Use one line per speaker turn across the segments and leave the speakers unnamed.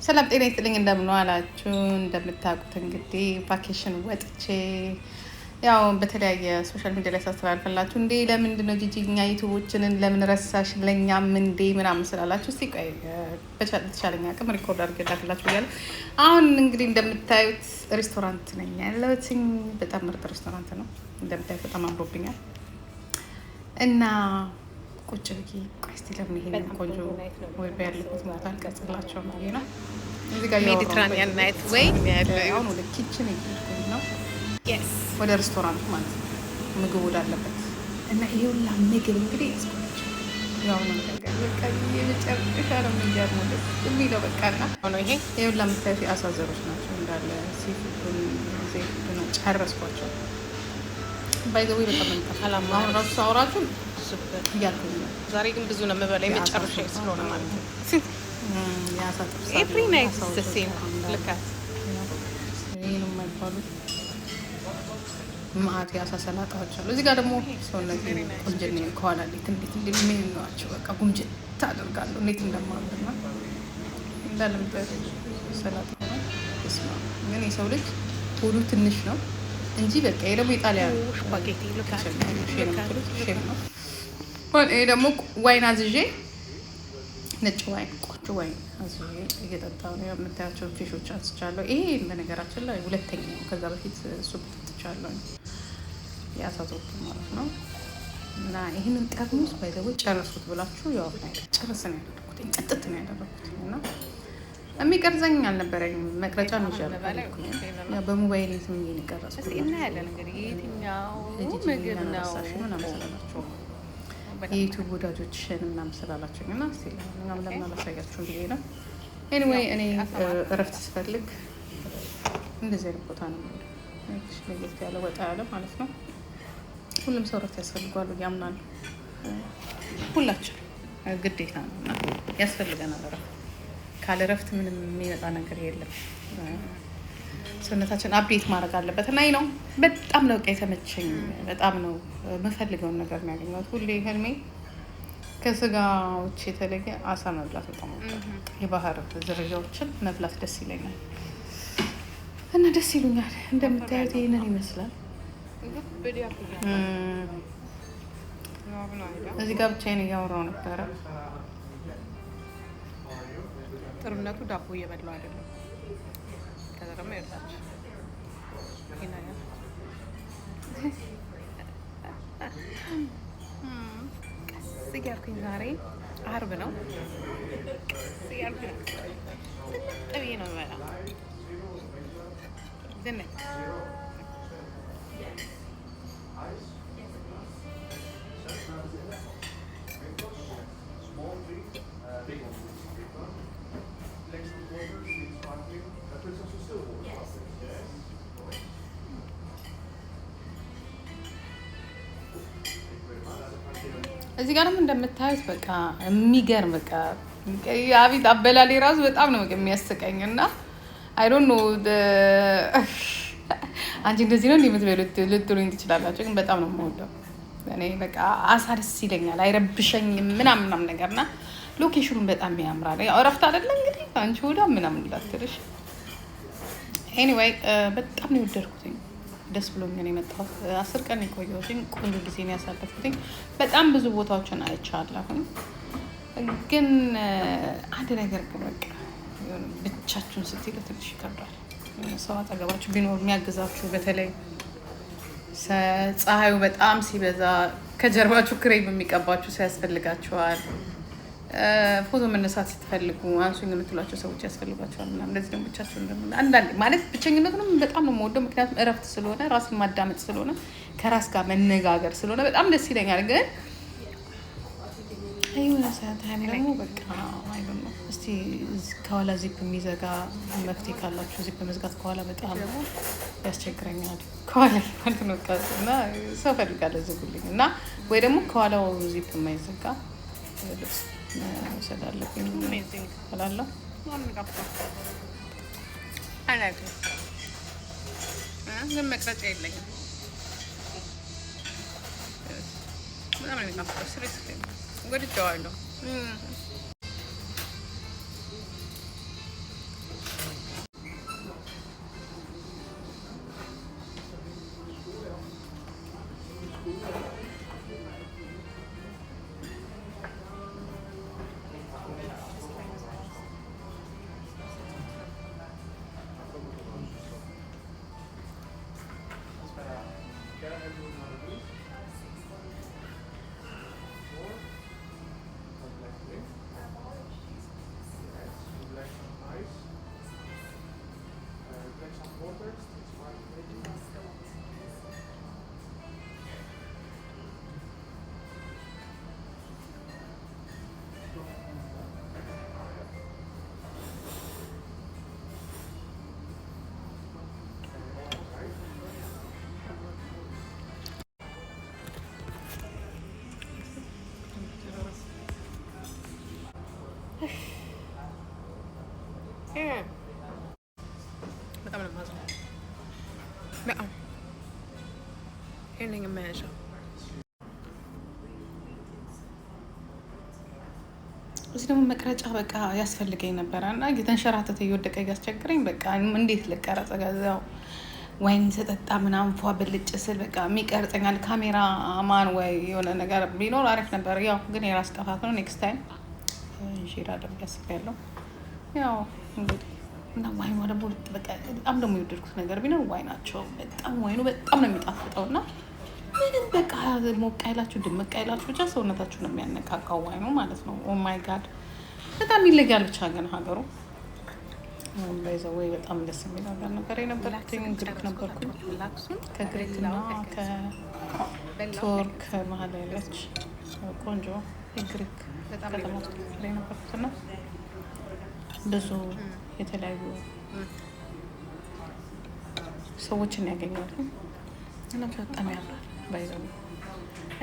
ሰላም ጤና ይስጥልኝ እንደምን ዋላችሁ እንደምታውቁት እንግዲህ ቫኬሽን ወጥቼ ያው በተለያየ ሶሻል ሚዲያ ላይ ሳስተላልፈላችሁ እንዴ ለምንድን ነው ጂጂኛ ዩቲዩቦችንን ለምን ረሳሽ ለኛም እንዴ ምናምን ስላላችሁ እስቲ ቆይ በተቻለኝ አቅም ሪኮርድ አድርጌላችሁ ብያለሁ። አሁን እንግዲህ እንደምታዩት ሬስቶራንት ነኝ ያለሁት። በጣም ምርጥ ሬስቶራንት ነው እንደምታዩት፣ በጣም አምሮብኛል እና ቁጭ ብዬ ቆይ እስቲ ለምን ይሄን ቆንጆ ወይ ያለበት ቦታ አልቀርጽላቸው ብዬ ነው። እዚህ ጋር
ሜዲትራኒያን ናይት ወይ ያለው
አሁን ወደ ኪችን እየሄድኩኝ ነው። ወደ ሬስቶራንቱ ማለት ነው፣ ምግብ ወዳለበት እና ይሄ ሁላ ምግብ እንግዲህ ያስቆላቸው ያው ነው ነገር በቃ የመጨረሻ ነው የሚገርመው ደስ የሚለው በቃ እና
ይሄ
ሁላ የምታዩት የአሳ ዘሮች ናቸው እንዳለ ሲፉዱን ዘይቱን ጨረስኳቸው። ባይዘዌ በጣም እንካላማ አሁን ራሱ ሳወራችሁ እያልኩኝ ነው።
ዛሬ ግን ብዙ ነው የምበላው የመጨረሻ ስለሆነ ማለት ነው።
የአሳ ጥብስ
ኤቭሪ ናይት ሴም ልካት
ይሄ ነው የማይባሉት ማአት የአሳ ሰላጣዎች አሉ። እዚህ ጋር ደግሞ ሰውነት ቁንጅና ከኋላ እንዴት እንደሚያዩዋቸው በቃ ጉምጅት አደርጋለሁ እንዴት እንደማምርና እንዳለምበት ሰላጣ ነው። ስማ ግን የሰው ልጅ ሆዱ ትንሽ ነው እንጂ በቃ ይሄ ደግሞ የጣሊያን
ስፓጌቲ ልካት
ነው። ይሄ ደግሞ ዋይን አዝዤ ነጭ ዋይን ቆንጆ ዋይን አዝዤ እየጠጣሁ ነው። የምታያቸው ፊሾች አንስቻለሁ። ይሄ በነገራችን ላይ ሁለተኛ ነው። ከዛ በፊት ሱፕ ጠጥቻለሁ የአሳ ዞፕ ማለት ነው። እና ይህንን ጠርሙስ ባይዘው ጨረሱት ብላችሁ ያው ጨርስ ነው ያደረኩት፣ ጥጥት ነው ያደረኩት እና የሚቀርጸኝ አልነበረኝም። መቅረጫ ነው ይሻላል ያው በሞባይል ዝም ብዬ ነው የቀረጽኩት።
እና ያለ ነገር የትኛው ምግብ ነው
ስላላቸው የዩቲዩብ ወዳጆችሽን ምናምን ስላላቸው እና ምናምን ለምን አላሳያችሁም ብዬ ነው። ኤኒዌይ እኔ እረፍት ስፈልግ እንደዚህ አይነት ቦታ ነው ለየት ያለ ወጣ ያለ ማለት ነው። ሁሉም ሰው እረፍት ያስፈልገዋል ብዬ አምናለሁ። ሁላችን ግዴታ ነው እና ያስፈልገናል እረፍት። ካለ እረፍት ምንም የሚመጣ ነገር የለም። ሰውነታችን አፕዴት ማድረግ አለበት እና ነው በጣም ነው የተመቸኝ። በጣም ነው የምፈልገውን ነገር ነው ያገኘሁት። ሁሌ ህልሜ ከስጋዎች የተለየ አሳ መብላት በጣም የባህር ዝርያዎችን መብላት ደስ ይለኛል እና ደስ ይሉኛል። እንደምታዩት ይህንን ይመስላል። እዚህ ጋር ብቻዬን እያወራሁ ነበረ።
ጥሩነቱ ዳቦ እየበላው አይደለም። ከዛ ደግሞ ይወጣች ቀስ እያልኩኝ ዛሬ አርብ ነው። ቀስ እያልኩኝ ስንጥ ብዬ ነው የምበላው። ዝንጥ
እዚህ ጋር ደግሞ እንደምታዩት በቃ የሚገርም በቃ አቤት አበላሌ ራሱ በጣም ነው የሚያስቀኝ እና አይ ዶንት ኖ አንቺ እንደዚህ ነው እንደምትበሉት ልትሉኝ ትችላላችሁ፣ ግን በጣም ነው የምወደው እኔ በቃ አሳ ደስ ይለኛል፣ አይረብሸኝም ምናምን ነገርና ሎኬሽኑን በጣም ያምራል። ያው እረፍት አይደለ እንግዲህ አንቺ ወዳ ምናምን እንዳትልሽ። ኤኒዌይ በጣም ነው የወደድኩትኝ፣ ደስ ብሎኝ ነው የመጣሁት። 10 ቀን የቆየሁትኝ ቆንጆ ጊዜ ነው ያሳለፍኩትኝ። በጣም ብዙ ቦታዎችን አይቻለሁኝ፣ ግን አንድ ነገር ግን በቃ ብቻችሁን ስትሄዱ ትንሽ ይከብዳል። ሰው አጠገባችሁ ቢኖር የሚያግዛችሁ፣ በተለይ ፀሐዩ በጣም ሲበዛ ከጀርባችሁ ክሬም የሚቀባችሁ ሰው ያስፈልጋችኋል። ፎቶ መነሳት ስትፈልጉ አንሱኝ የምትሏቸው ሰዎች ያስፈልጓቸዋል ምናምን። እንደዚህ ደግሞ ብቻችሁን አንዳንዴ ማለት ብቸኝነቱንም በጣም ነው የምወደው፣ ምክንያቱም እረፍት ስለሆነ ራስን ማዳመጥ ስለሆነ ከራስ ጋር መነጋገር ስለሆነ በጣም ደስ ይለኛል። ግን የሆነ ሰዓት ደግሞ በቃ አይሆን ነው። እስቲ ከኋላ ዚፕ የሚዘጋ መፍትሄ ካላችሁ ዚፕ መዝጋት ከኋላ በጣም ያስቸግረኛል። ከኋላ ማለት ነው እና ሰው ፈልጋለሁ ዝጉልኝ እና ወይ ደግሞ ከኋላው ዚፕ የማይዘጋ ልብስ መውሰድ አለብኝ እላለሁ።
ግን መቅረጫ የለኝም። በጣም ነው የሚናፍቀው። ስሬስ ወድጀዋለሁ። በጣም ነው የማዝነው። በጣም ይሄንን የማያሻው
እዚህ ደግሞ መቅረጫ በቃ ያስፈልገኝ ነበረ እና እየተንሸራተተ እየወደቀ እያስቸግረኝ በቃ እንዴት ልቀረጽ ገዛው ወይን ስጠጣ ምናምን ፏ ብልጭ ስል በቃ የሚቀርጸኛል ካሜራ ማን ወይ የሆነ ነገር ቢኖር አሪፍ ነበር። ያው ግን የራስ ጠፋት ነው። ኔክስት ታይም ሼር አደርግ ያስፈልጋለሁ። ያው እንግዲህ እና ዋይኗ ደግሞ በቃ በጣም ደግሞ የወደድኩት ነገር ቢኖር ዋይናቸው በጣም ወይኑ በጣም ነው የሚጣፍጠው እና ምንም በቃ ሞቅ አይላችሁ ድምቅ አይላችሁ ብቻ ሰውነታችሁ ነው የሚያነቃቃው ዋይኑ ማለት ነው። ኦ ማይ ጋድ በጣም ይለያል። ብቻ ግን ሀገሩ ባይዘወይ በጣም ደስ የሚል ሀገር ነበር የነበርኩት። ግሪክ ነበርኩኝ። ከግሪክና ከቱርክ መሀል ያለች ቆንጆ የግሪክ ከተማ ውስጥ ላይ ነበርኩት እና ብዙ የተለያዩ ሰዎችን ያገኛሉ እና በጣም ያምራል ባይዘው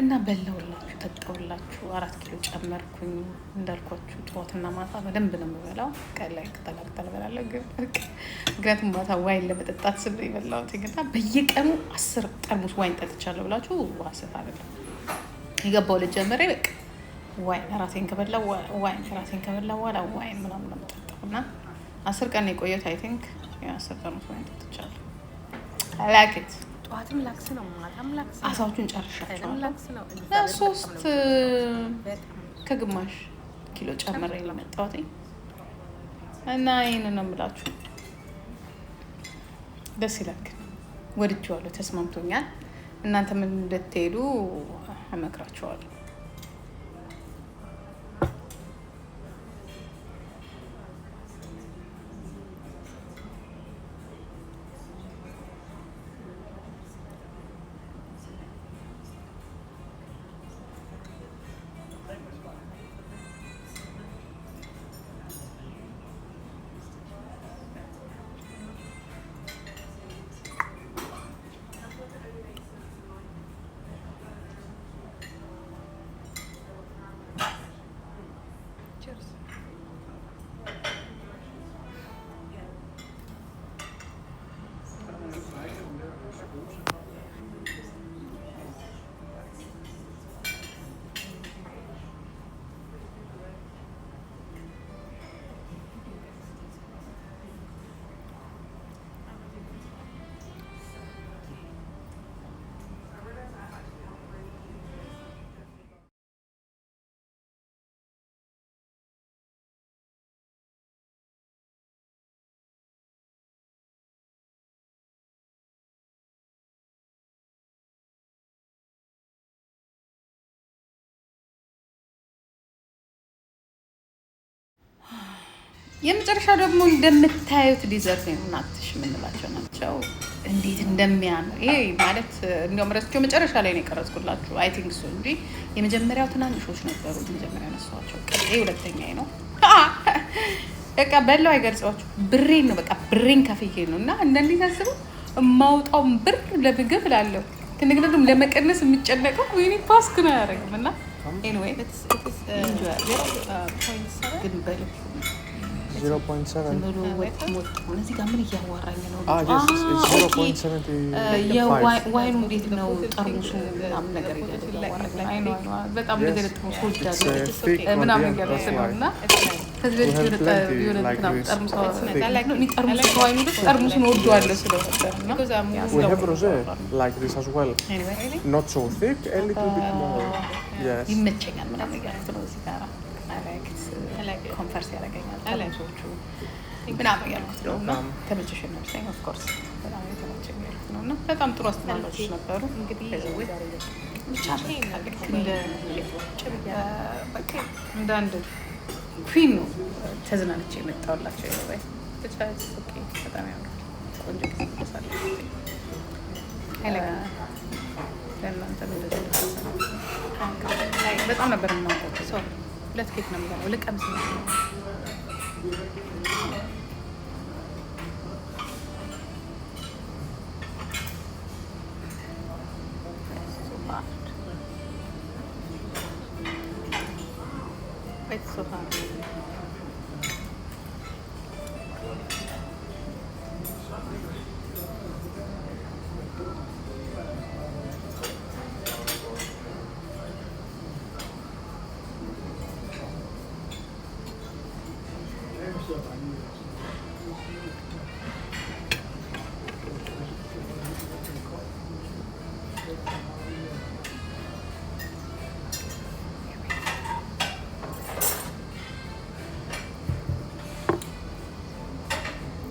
እና በላውላችሁ ጠጣውላችሁ 4 ኪሎ ጨመርኩኝ። እንዳልኳችሁ ጠዋትና ማታ በደንብ ነው የምበላው። ቀን ላይ ቅጠላቅጠል እበላለሁ ግን ምክንያቱም ማታ ዋይን ለመጠጣት ስል የበላሁት እና በየቀኑ 10 ጠርሙስ ዋይን ጠጥቻለሁ ብላችሁ ዋስት አይደለም የገባው ልጅ ጀመሬ በቃ ዋይን ራሴን ከበላ ዋይን ራሴን ከበላ በኋላ ዋይን ምናምን ነው የምጠጣው እና 10 ቀን የቆየሁት አይ ቲንክ 10 ጠርሙስ ዋይን ጠጥቻለሁ። አይ ላይክ ኢት።
ጠዋትም ላክስ ነው ማታም ላክስ ነው።
አሳዎቹን ጨርሻቸዋለሁ። 3 ከግማሽ ኪሎ ጨምሬ ለመጣሁት እና ይሄንን ነው የምላችሁ። ደስ ይላል ግን ወድጄዋለሁ፣ ተስማምቶኛል። እናንተ ምን እንድትሄዱ እመክራችኋለሁ። የመጨረሻ ደግሞ እንደምታዩት ዲዘርት ናትሽ የምንላቸው ናቸው። እንዴት እንደሚያምር ይሄ ማለት እንዲያውም ረስቸው መጨረሻ ላይ ነው የቀረጽኩላችሁ። አይ ቲንክ ሶ እንጂ የመጀመሪያው ትናንሾች ነበሩ። መጀመሪያ ያነሳኋቸው ይሄ ሁለተኛዬ ነው። በቃ በለው አይገልጸዋችሁ። ብሬን ነው በቃ ብሬን ከፍዬ ነው እና እንደኔ ታስበው የማውጣውን ብር ለምግብ ላለሁ ከነገርም ለመቀነስ የሚጨነቀው ወይኔ ፓስክ ነው ያደረግም እና ኤኒዌይ ግን በልኩ
0.7
እዚህ ጋር ምን እያዋራኝ ነው? ዋይኑ እንዴት ነው ጠርሙሱ ምናምን ነገር በጣም እንደገለጥሙስ ወዳለ ምናምን እያለች ነው እና ከዚህ በፊት የሆነ ጠርሙሱ ከዋይኑ ደስ ጠርሙሱን ወደዋለሁ ስለነበር ነው።
We have rosé like this as well. Not so thick, a little bit more. Yes.
ይመቸኛል ምናምን እያለች ነው እዚህ ጋር ኮንፈርስ ያደርገኛል ጠርሙሶቹ ምናምን ያልኩት ነው እና ተመቸሽ ነው ሳይን ኦፍ ኮርስ በጣም የተመቸኝ ያልኩት ነው እና በጣም ጥሩ አስተማሪዎች ነበሩ። እንግዲህ ብቻ ልክ እንደ አንድ ፊልም ነው ተዝናንቼ የመጣሁላቸው ይባይ ብቻ ኦኬ በጣም ያምራል። ቆንጆ ጊዜ ተሳለ ለእናንተ በጣም ነበር የማውቀው ሰው 2 ኬክ ነው የሚባለው ልቀምስ ነው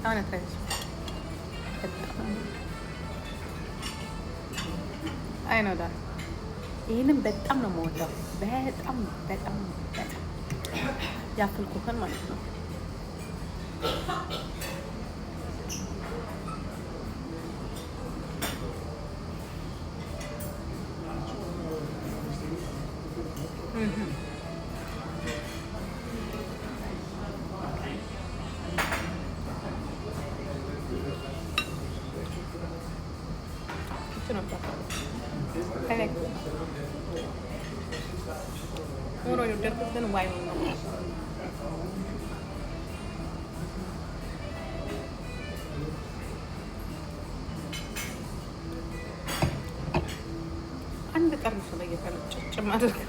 አሁን አትራይሽ አይ ነው ዳ ይሄንን በጣም ነው የምወደው። በጣም በጣም በጣም ያፍል ኩከን ማለት ነው። ኑሮ የወደድኩት ግን ዋይ ነው። አንድ ጠርሙስ በየቀኑ ጭጭም አድርግ።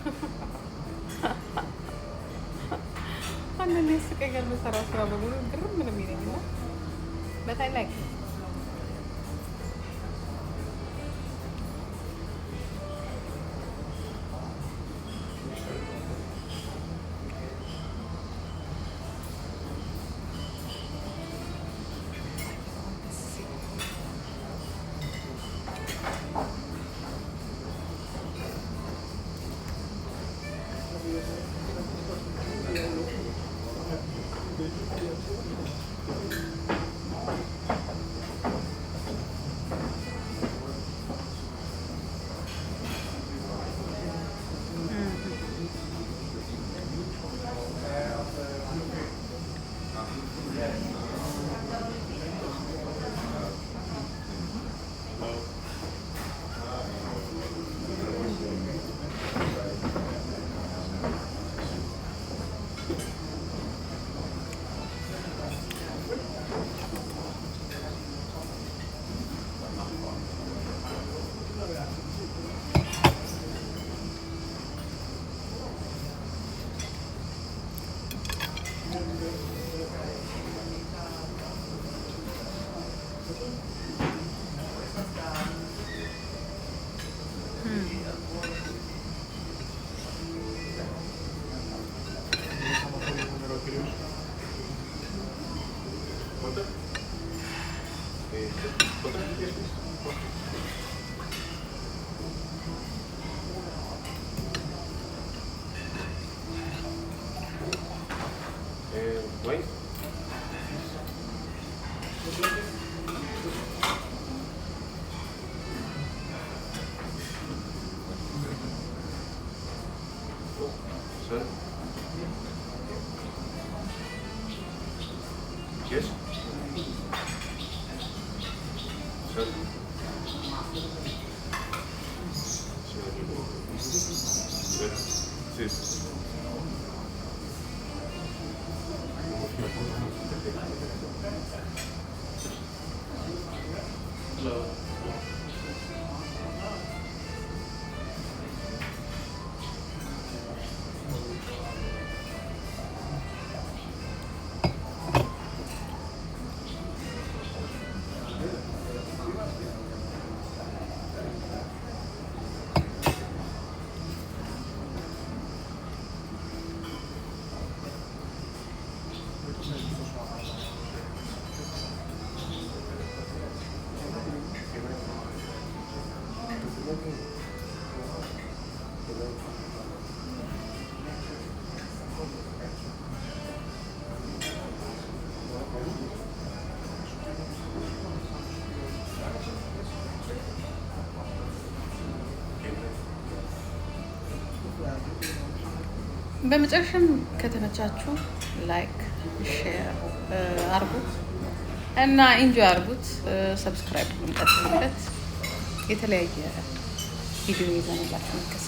አንዳንዴ ያስቀኛል። የምሰራው ስራ በሙሉ ግርም ምንም ይለኝ ነው በታይ ላይ
Wait. Sir? Yes? Sir? Yes. Hello.
በመጨረሻም ከተመቻችሁ ላይክ ሼር አርጉት እና ኢንጆይ አርጉት። ሰብስክራይብ እንቀጥልበት። የተለያየ ቪዲዮ ይዘንላችሁ እንከሰ